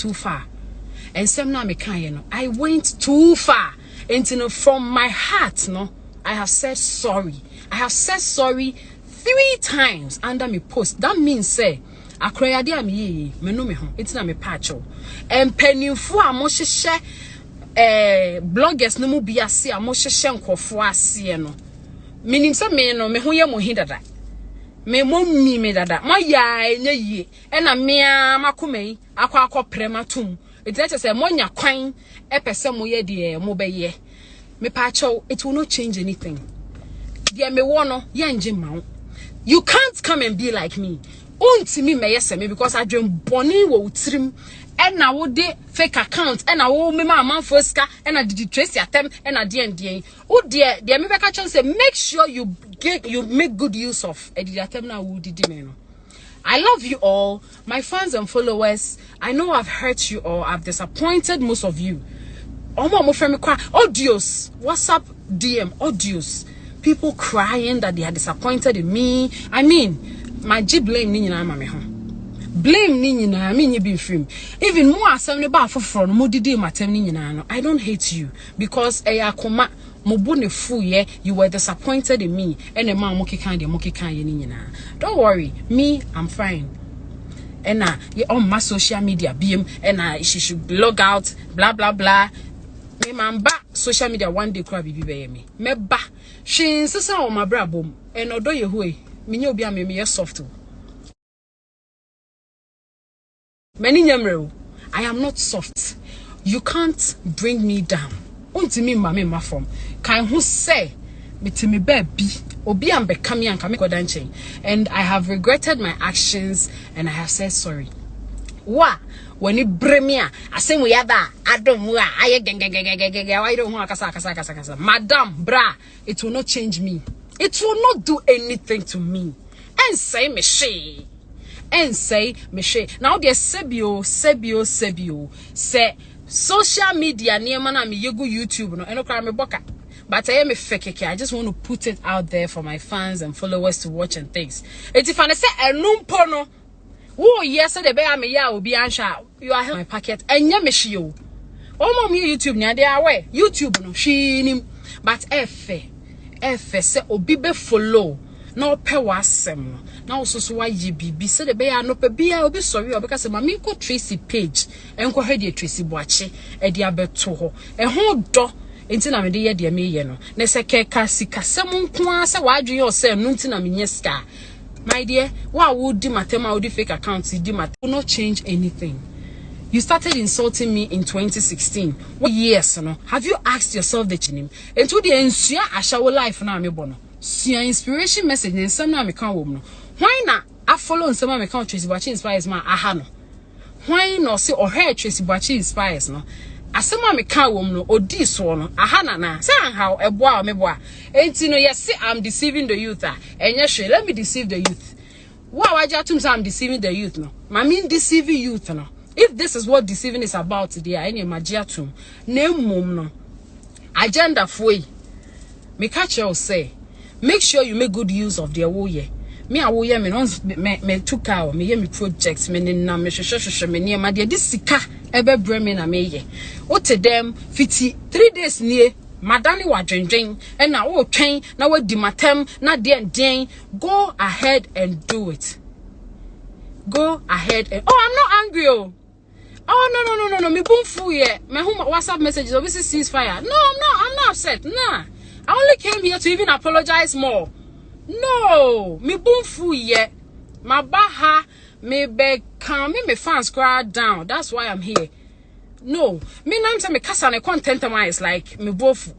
too far. And some now me can, you know, I went too far. And you know, from my heart, no, I have said sorry. I have said sorry 3 times under me post. That means say, akraya dia me no me ho. It's na me patcho. And pennyfo a mo hye bloggers no mu bia se a mo hye nkofo ase no. Menim say me no me ho ye mo hidada. Me mommi me dada. Ma ya enye yie. E na me amakomai akwa prema tum. It's not say monya kwan epese mo ye de mo beye. Me patcho, it will not change anything. Dear me wono yenje mawo. You can't come and be like me. Untimi me yes me because I dream boni wo utrim and na wo de fake account and na wo me ma man foska and na did Tracey attempt and na de o dear me beka chance say make sure you make good use of the attempt na wo did me no. I love you all, my fans and followers. I know I've hurt you all. I've disappointed most of you. Audios, WhatsApp DM, audios. People crying that they are disappointed in me. I mean, my G blame ni na mame ho. Blame ni na me be free. Even more asem ne ba foforo no modidi matem ni no. I don't hate you because akoma mobu ne fu ye you were disappointed in me and a man moki kan ye ni na. Don't worry, me I'm fine. And on my social media beam and she should log out blah blah blah. Me man back social media one day cry bibi be me. Me ba she insisa on my bra bom and odo ye hu me nye obi am me soft. Many nyamre I am not soft. You can't bring me down. Untimi mama ma from kan who say me baby obi am be come here and come godanche and I have regretted my actions and I have said sorry. Wa when it bremia asem we yada adom wa aye gengengengengenge why don't kasa madam bra it will not change me. It will not do anything to me. And say me she now there's sebio say social media near man me you go YouTube no eno kra me boka but I am a fake. I just want to put it out there for my fans and followers to watch and things. If I say enumpo no wo yes the be am ya obi ansha you are my packet enya me shio o mom YouTube nya dey aware YouTube no hwinim but efe say obi be follow no pe wasem now so why bibi say the be no pe bia obi sorry obi ka say mama ko Tracey page enko hwe Tracey Boakye e dia beto ho e ho do enti na me de ye de me ye no na se keka sika sem nko a se wadwe yo se no enti na me nye ska. My dear, why would Matema would fake accounts will not change anything. You started insulting me in 2016. What years, no? Have you asked yourself the name? And to the ensure I shall life now me bono. See your inspiration message and some na me can woman. Why not? I follow and some me can Tracey Boakye inspires my ahano. Why not see or hear Tracey Boakye inspires no? Asema me can woman or this one ahana na. Say how a boy me boy. And you know, yes, I'm deceiving the youth. And yes, let me deceive the youth. Wow, I just I'm deceiving the youth no. I mean deceiving youth no. If this is what deceiving is about today, I need magiatum. Name mum no. Agenda for me catch you say. Make sure you make good use of their woye. Me a woye me took out me projects me na me hwehwehwehwe me ne ma de this sika ebe bre me na me ye. What to them 3 days near Madani wa dwendwen and na wo twen na wadi matem na den go ahead and do it. Go ahead and I'm not angry oh no me boom fu ye me home WhatsApp messages obviously ceasefire. No I'm not upset. Nah, I only came here to even apologize more. No me boom fu ye my baha me beg can me fans cry down. That's why I'm here. No, me na me kasa na content am is like me boom fu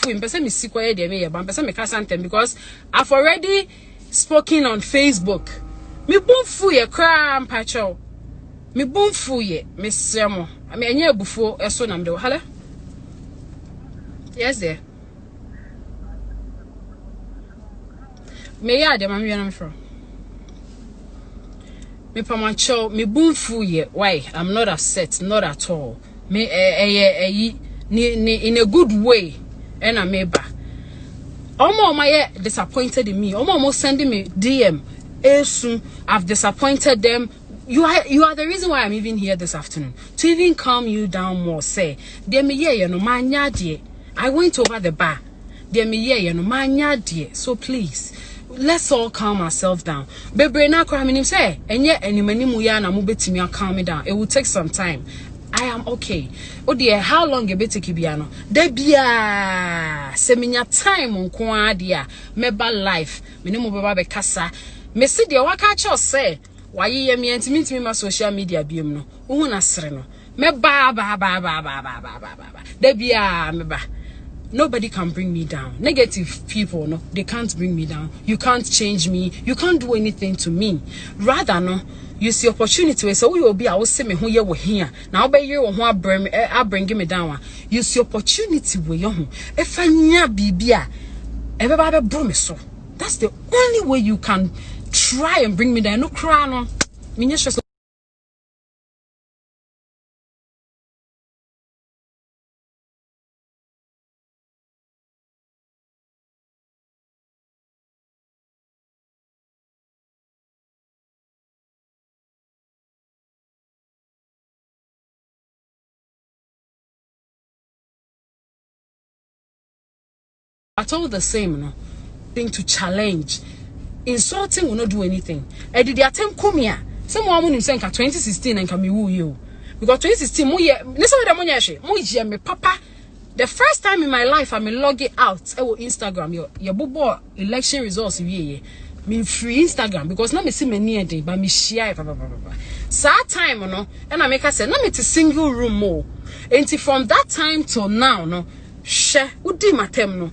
in person me sikwa de me but person me kasa ntem because I've already spoken on Facebook. Me boom fu ye cry mpacho. Me boom fu ye me semo. I mean anya bufo eso nam de hello. Yes there. Me ya de mama na me from. Me pamacho me boom fu ye why I'm not upset, not at all. Me in a good way and I me ba. Omo my disappointed in me. Omo sending me DM. Soon I've disappointed them You are the reason why I'm even here this afternoon, to even calm you down more. Say, dear me, yeah, no manya dear. I went over the bar. Dear me, yeah, no manya dear. So please, let's all calm ourselves down. Baby, na kwa minim say, and yet any many muya na mubeti me calm me down. It will take some time. I am okay. Oh dear, how long a bit kibiano? Debia seminya time on kwa dia meba life. Minimu baba be kasa. Me see dear waka cho say. Why ye me intimate me my social media biom no. Uhuna sre no. Me ba. Debia meba. Nobody can bring me down. Negative people, no, they can't bring me down. You can't change me. You can't do anything to me. Rather, no, you see opportunity. So we will be. I will say me who you were here. Now, by you who are bring me down. You see opportunity with you. If I nya bibia, everybody bring me so. That's the only way you can try and bring me down. No cry, no. At all the same, no thing to challenge. Insulting will not do anything. I did the attempt come here. Someone who saying 2016 and come you. Because 2016, me papa. The first time in my life I'm logging out Instagram. Your bobo election results me free Instagram because not me see me near day, but me share. Sad time, no, and I make us say, no, it's a single room more. And from that time till now, no, share, who did my term, no.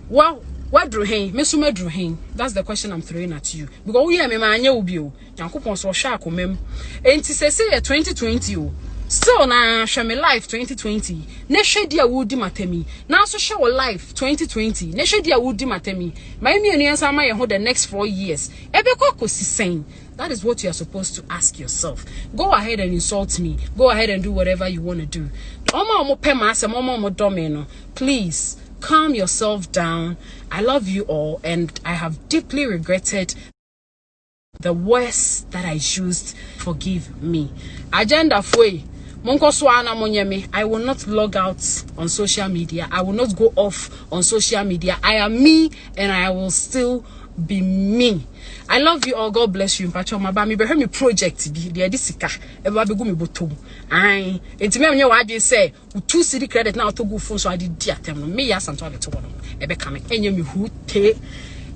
Wow, what drew him? Mesuma drew him. That's the question I'm throwing at you. Because we are me manya ubio. Yankupon so shark mem. And to say 2020. Still na show me life 2020. Ne shedia wudi matemi. Now so show life 2020. Ne shedia wudi matemi. My me answer my hold the next 4 years. Ebeko kosi saying. That is what you are supposed to ask yourself. Go ahead and insult me. Go ahead and do whatever you want to do. Please. Calm yourself down. I love you all, and I have deeply regretted the words that I used. Forgive me. Agenda foi. I will not log out on social media. I will not go off on social media. I am me, and I will still be me. I love you all. God bless you. Mpacho mabami be me project bi de adisika e ba begu me botom. Ai, enti me wa adwen say, 2 city credit na to go phone so ade di atem no. Me ya santo ade to no. E be kame enye me hu te.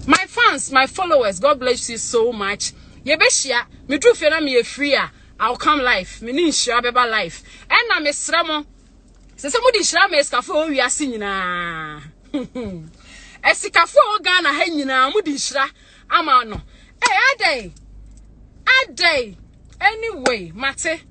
My fans, my followers, God bless you so much. Ye be shia, me tru fe na me free a, I'll come live. Me ni shia beba live. En na me sremo. Se mo di shira me escafo o wiase nyina. Esikafo o Ghana ha nyina mo di shira ama no. Hey, a day. Anyway, mate.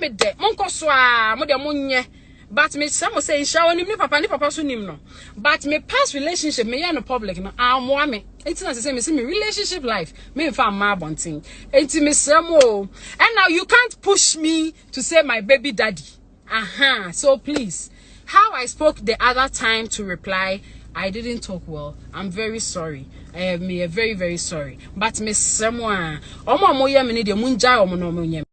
Me de. Monko so a mo de monye. But me some say shower ni papa so nim no. But me past relationship me no public no. Amwa me. It's not the same me relationship life. Me fa ma bonting. Enti me samo. And now you can't push me to say my baby daddy. So please, how I spoke the other time to reply, I didn't talk well. I'm very sorry. I am very, very sorry. But Miss Samoa, Omo Moya Mini de Munja or Monomoyam.